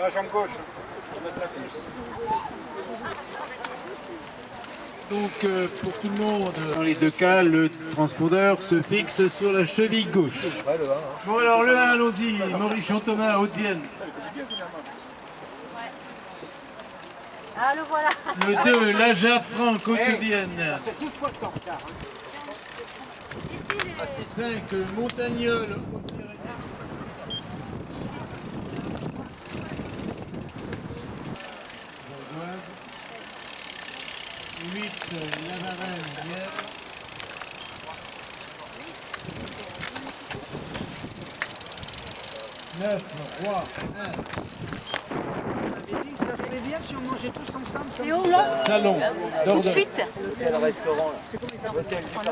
La jambe gauche, on va mettre la cuisse. Donc pour tout le monde, dans les deux cas, le transpondeur se fixe sur la cheville gauche. Bon alors le 1, allons-y, Maurichon Thomas, Haute-Vienne. Ah, le voilà. Le 2, Laja Franck, Haute-Vienne. 5, Montagnol, Haute-Pyrénées. 8, La Varenne, Nièvre. 9, Roi, 1. On avait dit que ça serait bien si on mangeait tous ensemble. Et où là? Salon, Tout de suite. Le restaurant là. L'hôtel du parc.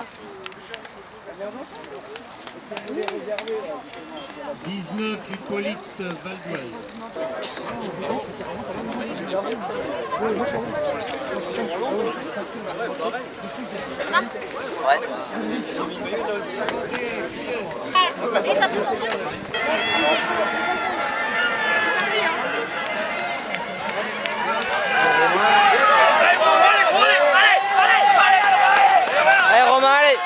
19, Hippolyte Valdoise. Allez Romain, allez.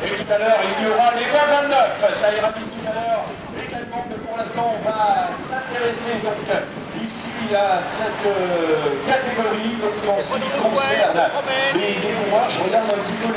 Et tout à l'heure, il y aura les 20-29. Ça ira vite tout à l'heure. Également que pour l'instant, on va s'intéresser donc ici à cette catégorie qui ensuite concerne les coureurs. Je regarde un petit peu.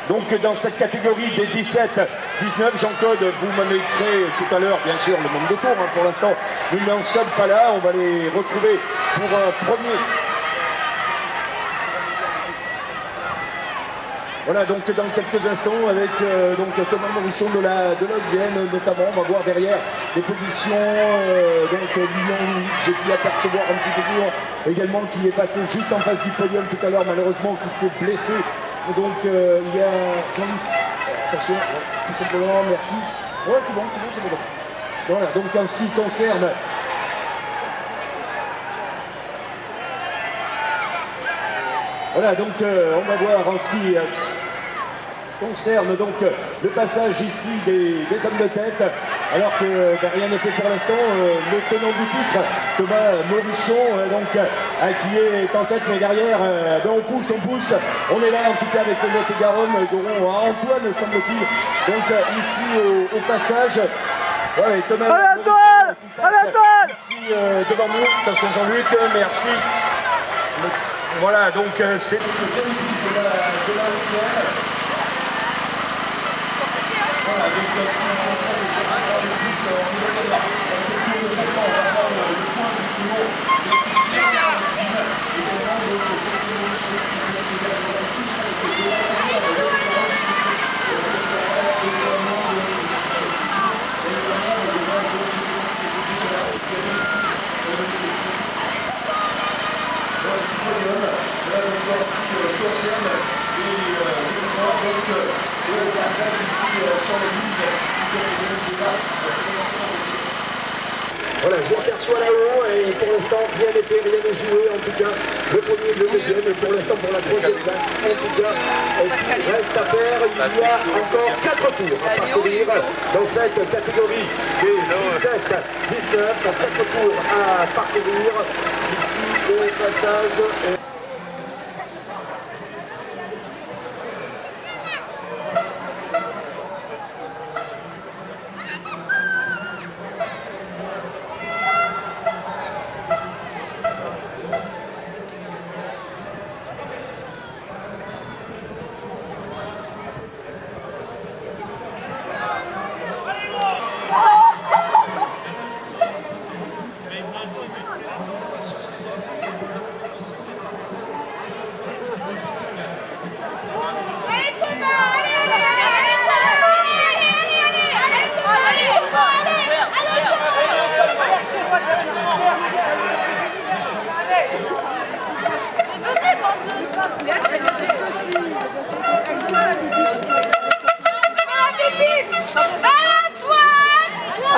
Donc dans cette catégorie des 17-19, Jean-Claude, vous m'avez créé tout à l'heure, bien sûr, le nombre de tours. Pour l'instant, nous n'en sommes pas là. On va les retrouver pour un premier. Voilà, donc dans quelques instants, avec donc Thomas Maurichon de la Haute-Vienne, notamment, on va voir derrière les positions. Donc Lyon, j'ai pu apercevoir un petit peu plus loin, également qui est passé juste en face du podium tout à l'heure, malheureusement, qui s'est blessé. Donc il y a Jean-Luc, attention, tout simplement, merci. Ouais, c'est bon. Voilà, donc en ce qui concerne. Voilà, donc on va voir en ce qui concerne donc le passage ici des hommes de tête, alors que rien n'est fait pour l'instant. Le tenant du titre, Thomas Maurichon, qui est en tête, mais derrière, on pousse. On est là en tout cas avec le Lot-et-Garonne, dont Antoine semble-t-il. Donc ici au passage. Ouais, Thomas Maurichon, ici devant nous. Attention Jean-Luc, merci. Voilà, donc c'est le bénéfice de la Haute-Vienne. Voilà, donc ce qui concerne les secrétaires de plus, on va voir le point effectivement Voilà, j'aperçois là-haut et pour l'instant rien n'est fait, rien n'est joué en tout cas. Le premier, le deuxième et pour l'instant pour la troisième place. En tout cas, il reste à faire. Il y a encore 4 tours à parcourir dans cette catégorie des 17-19. 4 tours à parcourir ici au passage.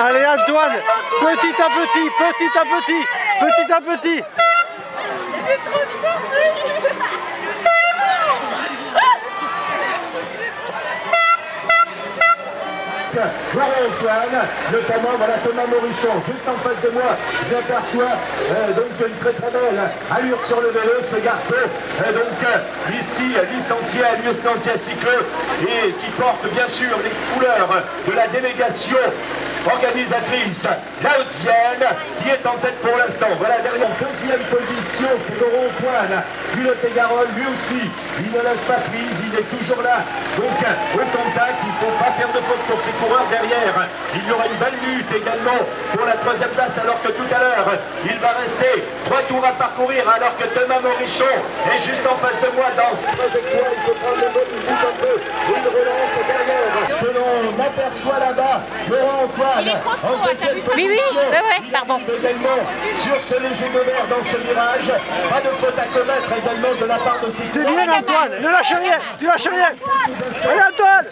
Allez Antoine, petit à petit, petit à petit, petit à petit. J'ai trop de chance. Voilà Antoine, notamment voilà Thomas Morichon, juste en face de moi, j'aperçois donc une très très belle allure sur le vélo, ce garçon, donc ici licencié à lieutenant cyclo et qui porte bien sûr les couleurs de la délégation organisatrice, la Haute-Vienne, qui est en tête pour l'instant. Voilà, derrière, deuxième position, c'est Laurent Antoine, du Lot-et-Garonne, lui aussi, il ne lâche pas prise, il est toujours là. Donc, au contact, il ne faut pas faire de faute pour ses coureurs derrière. Il y aura une belle lutte également pour la troisième place, alors que tout à l'heure, il va rester 3 tours à parcourir, alors que Thomas Morichon est juste en face de moi dans cette trajectoire. Il faut prendre le mode, il bouge un peu, une relance derrière. Que l'on aperçoit là-bas, Laurent Antoine. Il est costaud, t'as vu ça? Oui, pardon. Également sur ce léger vert dans ce virage, pas de faute à commettre également de la part de ces. C'est bien Antoine, ne lâche rien, tu lâches rien. Allez Antoine.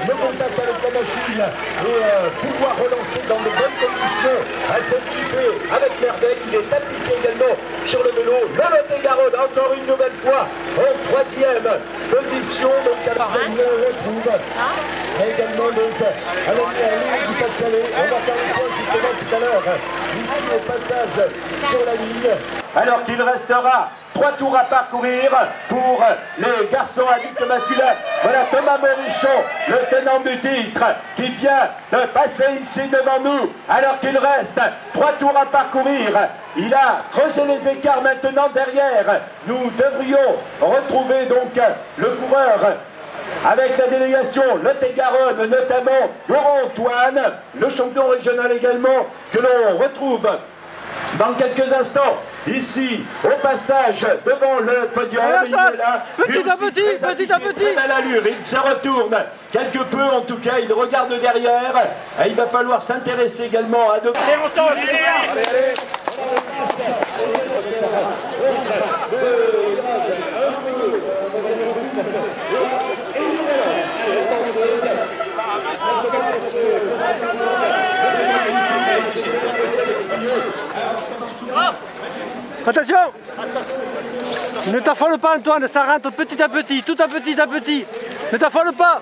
Le contact avec la machine et pouvoir relancer dans de bonnes conditions à s'occuper avec Merveille. Il est appliqué également sur le vélo. Le Lot-et-Garonne encore une nouvelle fois en troisième position. Donc à la fin, on le retrouve. Également donc avec du Pas-de-Calais. On va faire une pause justement tout à l'heure. Ici au passage sur la ligne. Alors qu'il restera 3 tours à parcourir pour les garçons adultes masculins. Voilà Thomas Morichon, le tenant du titre, qui vient de passer ici devant nous. Alors qu'il reste 3 tours à parcourir. Il a creusé les écarts maintenant derrière. Nous devrions retrouver donc le coureur avec la délégation Lot-et-Garonne, notamment Laurent Antoine, le champion régional également, que l'on retrouve dans quelques instants, ici, au passage, devant le podium. Il est là, petit à petit, petit à petit. Très belle allure, il se retourne quelque peu, en tout cas, il regarde derrière. Et il va falloir s'intéresser également à deux. C'est mon temps, Attention! Ne t'affole pas Antoine, ça rentre petit à petit, tout à petit à petit. Ne t'affole pas!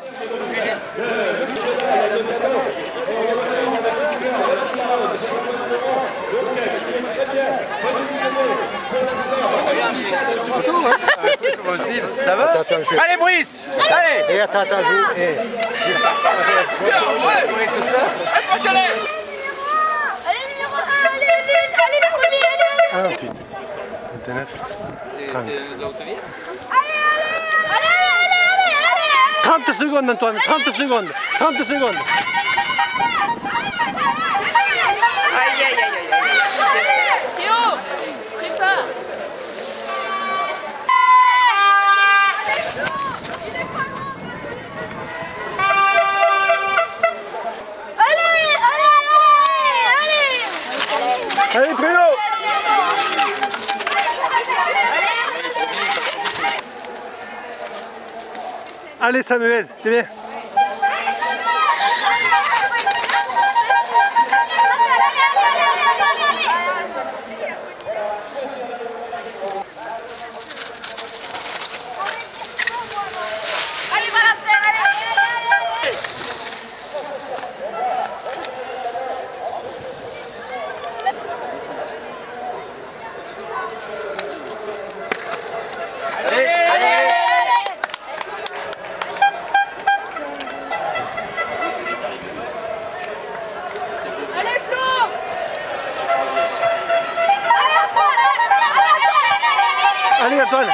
C'est possible, ça va? Allez Brice! Allez! Et attends, joue. Et... Ouais, tout ça. Allez, numéro 1, allez, les premiers, allez! 28, 29, 30. Allez, allez! 30 secondes Antoine, 30 secondes, 30 secondes. Aïe, aïe, aïe, aïe. Théo, prépare. Allez Bruno! Allez Samuel, c'est bien. Allez Antoine.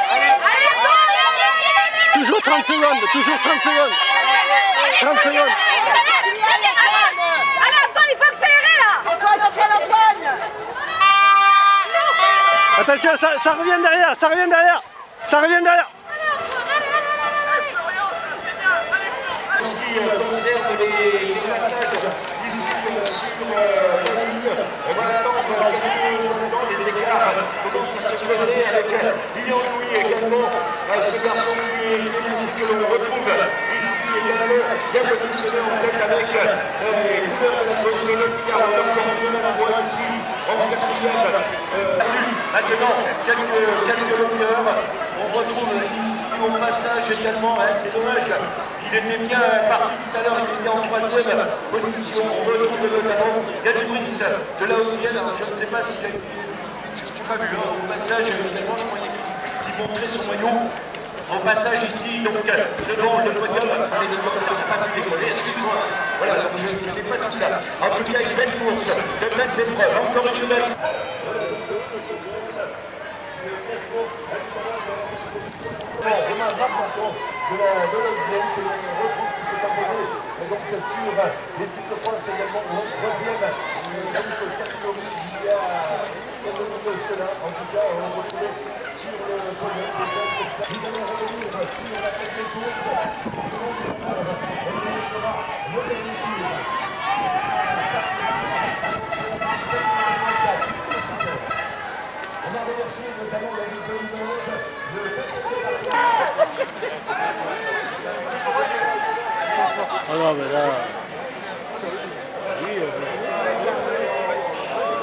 Toujours 30 secondes, toujours 30 secondes. 30 secondes. Allez Antoine, il faut accélérer là. Antoine. Attention, ça revient derrière, ça revient derrière. Ça revient derrière. Qui concerne les passages ici sur la ligne. On va attendre quelques instants les écarts. Comment ça se creuser avec Lilian Louis également. Ce garçon qui est ici que l'on retrouve ici également. Bien positionné en tête avec les couleurs de la Beaujolais car on a encore mieux la voie ici en quatrième. Maintenant, quelques longueurs. On retrouve ici au passage également, c'est dommage. Il était bien parti tout à l'heure, il était en troisième position. On retrouve notamment Yannick Brice de la Haute-Vienne. Je ne sais pas si je n'ai pas vu au passage, évidemment, je croyais qu'il montrait son maillot. Au passage ici, donc devant le podium, allez, pas décoller, excuse-moi. Voilà, donc je n'ai pas tout ça. En tout cas, une belle course, de belles épreuves, encore une belle. De la Haute-Vienne que l'on retrouve qui s'est imposé. Et donc sur les cyclocross également, on revient donc catégorie il y a cela. En tout cas, on retrouve sur le podium. Nous allons revenir sur la tête des courses. On a remercié notamment la victoire de Ah non, mais là. Oui,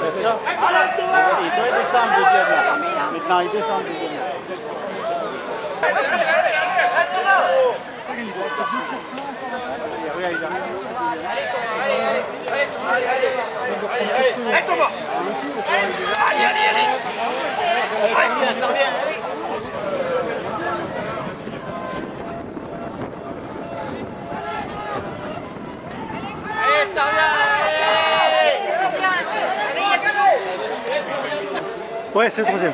faites ça. Il doit descendre deuxième là. Maintenant, il descend deuxième là. Ouais, c'est le troisième.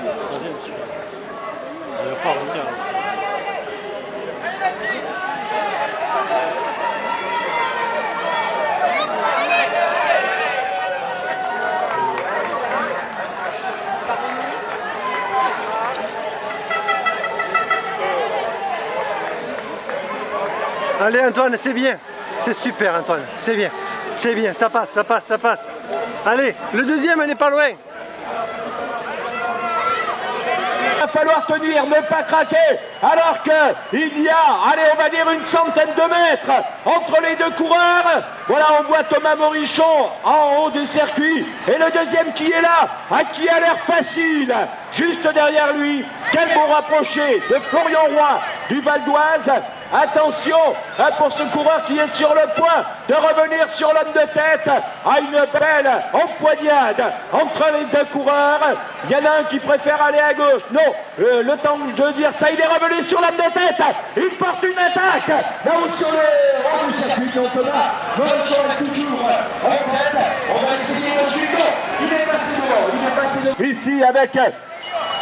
Allez Antoine, c'est bien. C'est super Antoine, c'est bien. C'est bien, ça passe, ça passe, ça passe. Allez, le deuxième, elle n'est pas loin. Il va falloir tenir, ne pas craquer, alors qu'il y a, allez, on va dire une centaine de mètres entre les deux coureurs. Voilà, on voit Thomas Morichon en haut du circuit et le deuxième qui est là, qui a l'air facile, juste derrière lui. Quel beau rapproché de Florian Roy du Val d'Oise. Attention pour ce coureur qui est sur le point de revenir sur l'homme de tête à une belle empoignade entre les deux coureurs. Il y en a un qui préfère aller à gauche. Non, le temps de dire ça, il est revenu sur l'homme de tête. Il porte une attaque là-haut sur le rang du circuit. Donc Thomas Morichon est toujours en tête. On va essayer de suivre. Il est passé devant. Il est passé devant. Ici avec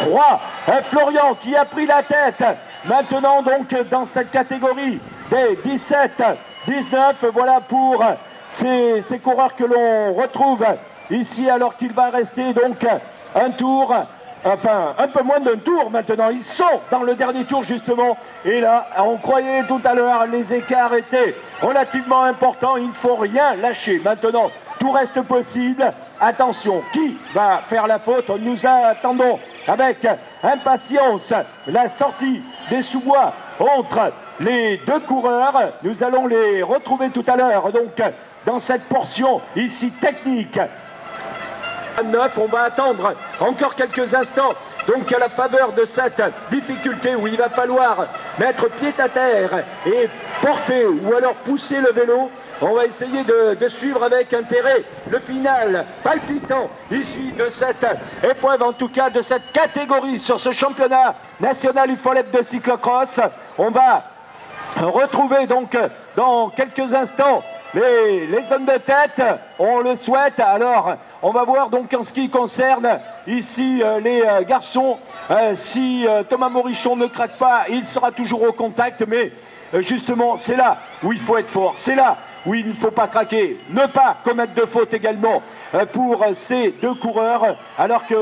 Roy, Florian qui a pris la tête. Maintenant donc dans cette catégorie des 17-19, voilà pour ces coureurs que l'on retrouve ici alors qu'il va rester donc un tour, enfin un peu moins d'un tour maintenant. Ils sont dans le dernier tour justement et là on croyait tout à l'heure les écarts étaient relativement importants, il ne faut rien lâcher maintenant. Tout reste possible. Attention, qui va faire la faute? Nous attendons avec impatience la sortie des sous-bois entre les deux coureurs. Nous allons les retrouver tout à l'heure, donc dans cette portion ici technique. 9, on va attendre encore quelques instants. Donc à la faveur de cette difficulté où il va falloir mettre pied à terre et porter ou alors pousser le vélo, on va essayer de suivre avec intérêt le final palpitant ici de cette épreuve, en tout cas de cette catégorie sur ce championnat national UFOLEP de cyclocross. On va retrouver donc dans quelques instants les hommes de tête, on le souhaite. Alors On va voir donc en ce qui concerne ici les garçons, si Thomas Morichon ne craque pas, il sera toujours au contact, mais justement c'est là où il faut être fort, c'est là où il ne faut pas craquer, ne pas commettre de faute également pour ces deux coureurs, alors que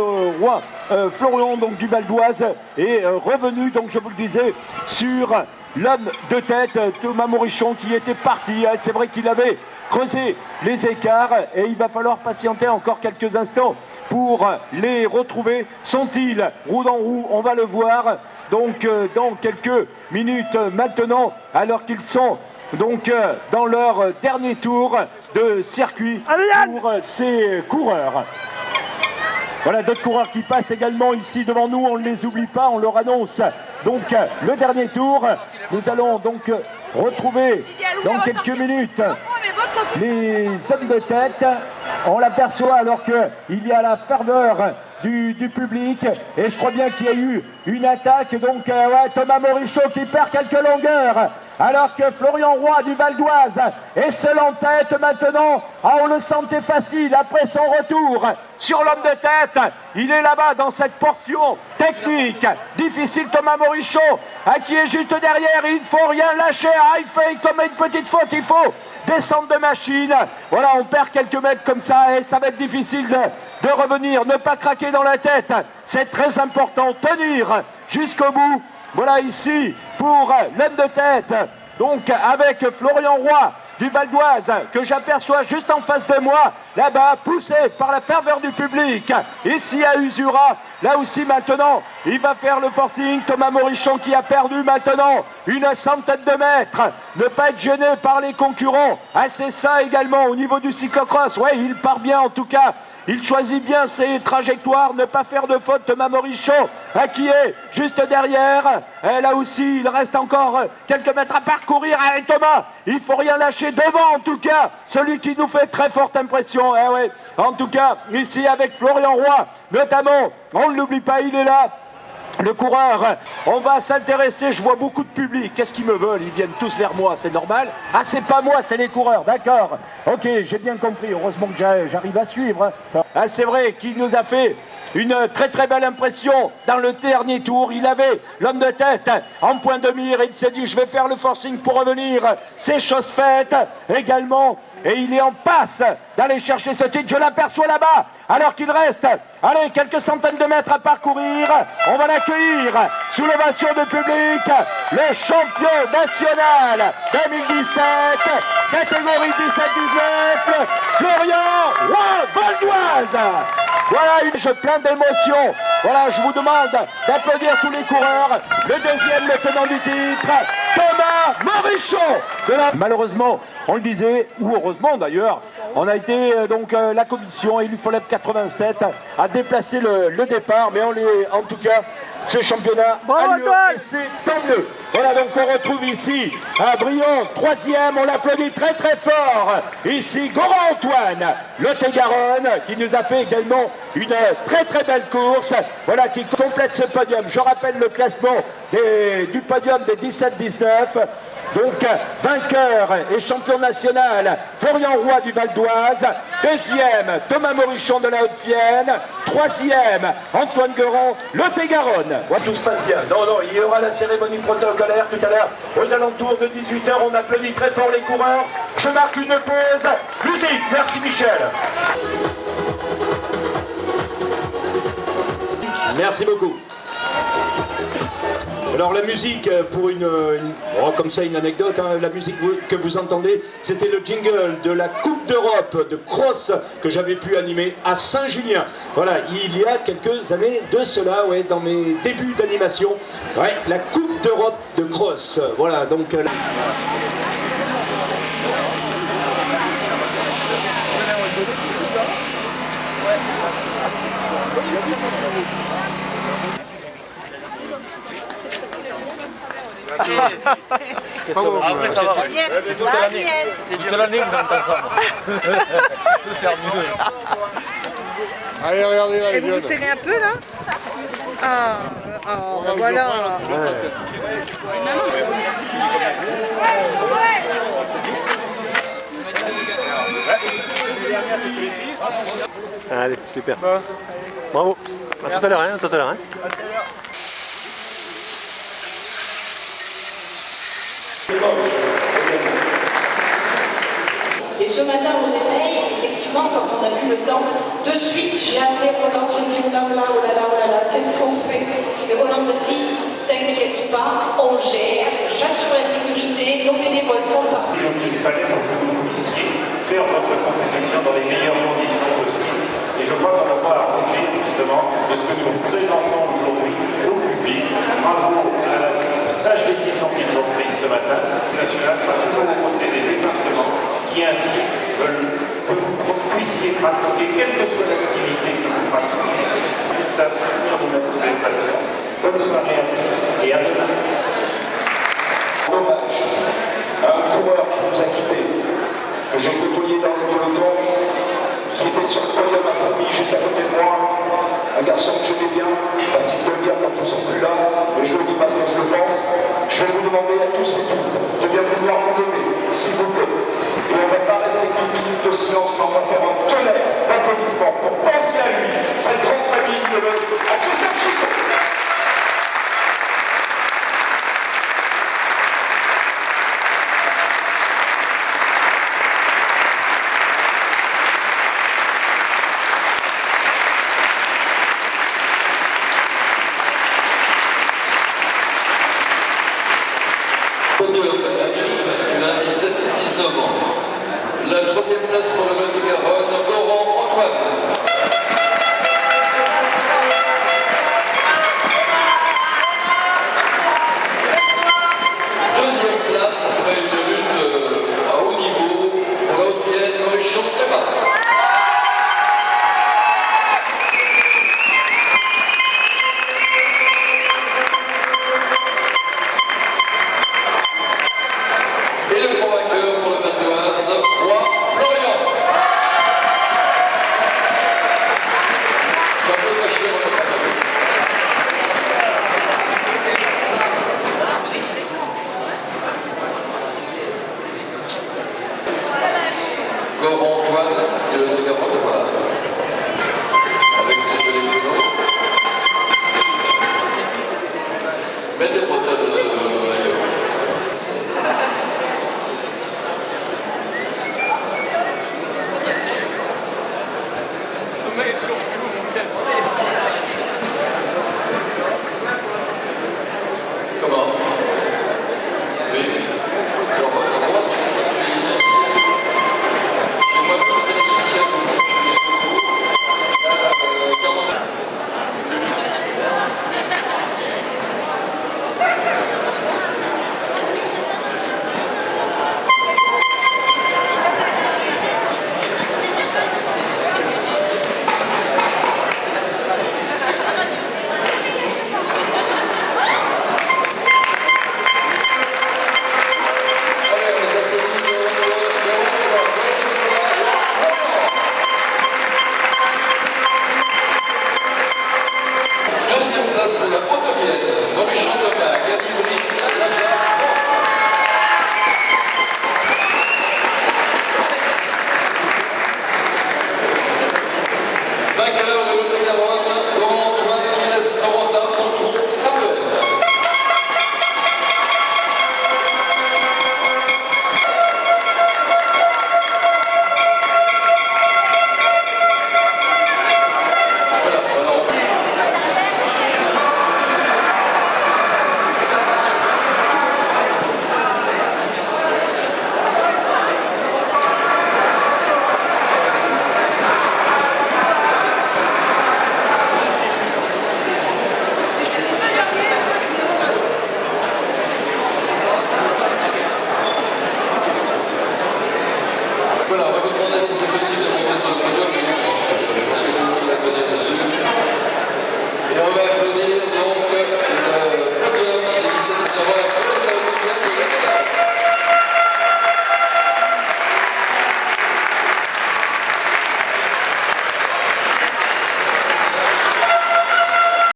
Florian donc, du Val d'Oise est revenu, donc je vous le disais, sur l'homme de tête, Thomas Morichon, qui était parti. C'est vrai qu'il avait creusé les écarts et il va falloir patienter encore quelques instants pour les retrouver. Sont-ils roue dans roue? On va le voir donc dans quelques minutes maintenant, alors qu'ils sont donc dans leur dernier tour de circuit pour ces coureurs. Voilà d'autres coureurs qui passent également ici devant nous, on ne les oublie pas, on leur annonce donc le dernier tour. Nous allons donc retrouver dans quelques minutes les hommes de tête. On l'aperçoit alors qu'il y a la ferveur du public, et je crois bien qu'il y a eu une attaque, donc Thomas Morichon qui perd quelques longueurs, alors que Florian Roy du Val d'Oise est seul en tête maintenant. On le sentait facile après son retour sur l'homme de tête. Il est là-bas dans cette portion technique difficile, Thomas Morichon qui est juste derrière. Il ne faut rien lâcher. Il fait comme une petite faute, il faut descendre de machine. Voilà, on perd quelques mètres comme ça et ça va être difficile de revenir, ne pas craquer dans la tête, c'est très important, tenir jusqu'au bout. Voilà ici pour l'homme de tête, donc avec Florian Roy du Val d'Oise, que j'aperçois juste en face de moi, là-bas, poussé par la ferveur du public. Ici à Usura, là aussi maintenant, il va faire le forcing. Thomas Morichon qui a perdu maintenant une centaine de mètres. Ne pas être gêné par les concurrents. C'est ça également au niveau du cyclocross. Ouais, il part bien en tout cas. Il choisit bien ses trajectoires, ne pas faire de faute. Thomas Morichon qui est juste derrière. Et là aussi, il reste encore quelques mètres à parcourir. Allez Thomas, il ne faut rien lâcher devant en tout cas. Celui qui nous fait très forte impression. Ouais. En tout cas, ici avec Florian Roy, notamment, on ne l'oublie pas, il est là. Le coureur, on va s'intéresser, je vois beaucoup de public, qu'est-ce qu'ils me veulent? Ils viennent tous vers moi, c'est normal? C'est pas moi, c'est les coureurs, d'accord. Ok, j'ai bien compris, heureusement que j'arrive à suivre. C'est vrai qu'il nous a fait une très très belle impression dans le dernier tour. Il avait l'homme de tête en point de mire et il s'est dit je vais faire le forcing pour revenir. C'est chose faite également et il est en passe d'aller chercher ce titre. Je l'aperçois là-bas alors qu'il reste quelques centaines de mètres à parcourir. On va l'accueillir sous l'ovation du public, le champion national 2017 catégorie 17-19, Florian Roy Val d'Oise. Voilà une jeu plein d'émotions. Voilà, je vous demande d'applaudir tous les coureurs. Le deuxième, le tenant du titre, Thomas Morichon. Malheureusement, on le disait, ou heureusement d'ailleurs, on a été donc la commission Elufolep 87 a déplacé le départ, mais en tout cas, ce championnat a lieu et c'est tant mieux. Voilà, donc on retrouve ici un brillant troisième, on l'applaudit très très fort. Ici, Goran Antoine, le Lot-et-Garonne, qui nous a fait également une très très belle course. Voilà, qui complète ce podium. Je rappelle le classement du podium des 17-19. Donc, vainqueur et champion national, Florian Roy du Val d'Oise. Deuxième, Thomas Morichon de la Haute-Vienne. Troisième, Antoine Goran, Lot-et-Garonne. Ouais, tout se passe bien. Non, il y aura la cérémonie protocolaire tout à l'heure. Aux alentours de 18h, on applaudit très fort les coureurs. Je marque une pause. Musique, merci Michel. Merci beaucoup. Alors la musique, pour comme ça une anecdote, la musique que vous entendez, c'était le jingle de la Coupe d'Europe de cross que j'avais pu animer à Saint-Julien. Voilà, il y a quelques années de cela, dans mes débuts d'animation, la Coupe d'Europe de cross. Voilà, donc... Après ça va. C'est toute l'année que vous êtes ensemble. On peut faire mieux. Allez, regardez là. Et vous vous serrez un peu là? Voilà. Allez, super. Bravo. À tout à l'heure, hein, à tout à l'heure. Hein. Et ce matin au réveil, effectivement, quand on a vu le temps, de suite j'ai appelé Roland, j'ai dit oh là là, qu'est-ce qu'on fait? Et Roland me dit, t'inquiète pas, on gère, j'assure la sécurité, nos bénévoles sont partis. Il fallait que vous puissiez faire votre compétition dans les meilleures conditions possibles. Et je crois qu'on va pouvoir arranger justement de ce que nous présentons aujourd'hui au public. Bravo à la sage décision qu'ils ont prise ce matin. National sera toujours aux côtés des départements qui ainsi veulent que vous puissiez pratiquer, quelle que soit l'activité que vous pratiquez. Ça soutenir de notre prestation. Bonne soirée à tous et à demain. Hommage à un coureur qui nous a quittés, que j'ai côtoyé dans le peloton, qui était sur le podium à famille juste à côté de moi, un garçon que j'aimais bien, facile de le dire quand ils sont plus là, mais je le dis parce que je le pense. Je vais vous demander à tous et toutes de bien vouloir vous lever, s'il vous plaît. Et on ne va pas rester une minute de silence, mais on va faire un tonnerre d'applaudissements pour penser à lui, cette grande famille de à Christophe Chicot. Parce qu'il a 17-19 ans. La troisième place pour le Lot-et-Garonne, Laurent Antoine.